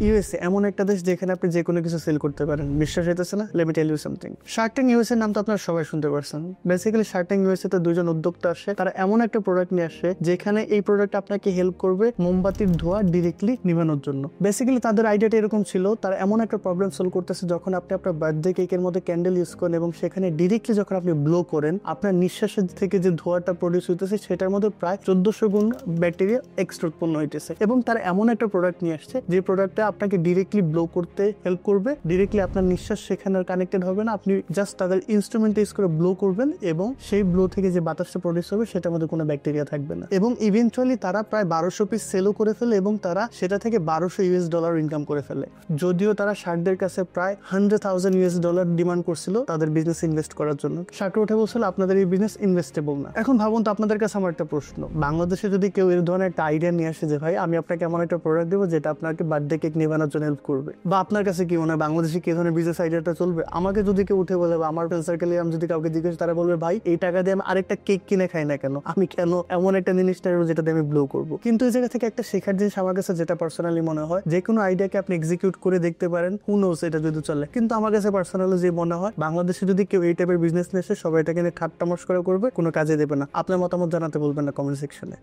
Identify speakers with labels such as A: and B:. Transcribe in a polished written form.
A: USA এমন একটা দেশ যেখানে আপনি যে কোনো কিছু সেল করতে পারেন। বিশ্বাস হইতেছে না? Let me tell you something. Shark tank USA নাম তো আপনারা সবাই শুনতে পারছেন। বেসিক্যালি শার্ক ট্যাঙ্ক ইউএসএ তে দুজন উদ্যোক্তা আসে, তারা এমন একটা প্রোডাক্ট নিয়ে আসে যেখানে এই প্রোডাক্ট আপনাকে হেল্প করবে মোমবাতির ধোঁয়া ডিরেক্টলি নিভানোর জন্য। বেসিক্যালি তাদের আইডিয়াটা এরকম ছিল, তারা এমন একটা প্রবলেম সলভ করতেছে, যখন আপনি আপনার বার্থডে কেকের মধ্যে ক্যান্ডেল ইউজ করেন এবং সেখানে ডিরেক্টলি যখন আপনি ব্লো করেন, আপনার নিঃশ্বাসের থেকে যে ধোঁয়াটা প্রডিউস হইতেছে সেটার মধ্যে প্রায় 1400 গুণ ব্যাকটেরিয়া এক্সট্রা উৎপন্ন হইতেছে। এবং তারা এমন একটা প্রোডাক্ট নিয়ে আসছে যে প্রোডাক্টটা আপনাকে ডিরেক্টলি ব্লো করতে হেল্প করবে। ডিরেক্টলি আপনার নিঃশ্বাস সেখানে কানেক্টেড হবে না, আপনি জাস্ট তাদের ইনস্ট্রুমেন্ট ইউজ করে ব্লো করবেন এবং সেই ব্লো থেকে যে বাতাসটা প্রডিউস হবে সেটার মধ্যে কোনো ব্যাকটেরিয়া থাকবে না। এবং ইভেন্চুয়ালি তারা প্রায় 1200 পিস সেলও করে ফেলে এবং তারা সেটা থেকে $1200 ইনকাম করে ফেলে। যদিও তারা শার্কদের কাছে প্রায় $100,000 ডিমান্ড করছিল তাদের বিজনেস ইনভেস্ট করার জন্য। শার্ক উঠে বলছিল আপনাদের এই বিজনেস ইনভেস্টেবল না। এখন ভাবুন তো, আপনাদের কাছে আমার একটা প্রশ্ন, বাংলাদেশে যদি কেউ এই ধরনের একটা আইডিয়া নিয়ে আসে যে ভাই আমি আপনাকে এমন একটা প্রোডাক্ট দেবো যেটা আপনাকে বার্থডে কেক নিবানোর জন্য হেল্প করবে, বা আপনার কাছে কি মনে হয় বাংলাদেশে কি ধরনের বিজনেস আইডিয়াটা চলবে? আমাকে যদি কেউ উঠে বলে, বা আমার ফ্রেন্ড সার্কেলে আমি যদি কাউকে জিজ্ঞেস, তারা বলবে ভাই এই টাকা দিয়ে আমি আরেকটা কেক কিনে খাই না কেন, আমি কেন এমন একটা জিনিস নেবো যেটা দিয়ে আমি ব্লো করবো? কিন্তু এই জায়গা থেকে একটা শেখার জিনিস আমার কাছে যেটা পার্সোনালি মনে হয়, যে কোনো আইডিয়াকে আপনি এক্সিকিউট করে দেখতে পারেন, হু নোস এটা যদি চলে। কিন্তু আমার কাছে পার্সোনালি যে মনে হয়, বাংলাদেশে যদি কেউ এই টাইপের বিজনেস নিয়ে আসে, সবাই এটাকে নিয়ে ঠাট্টা মশকরা করবে, কোনো কাজে দেবে না। আপনার মতামত জানাতে বলবেন না কমেন্ট সেকশনে।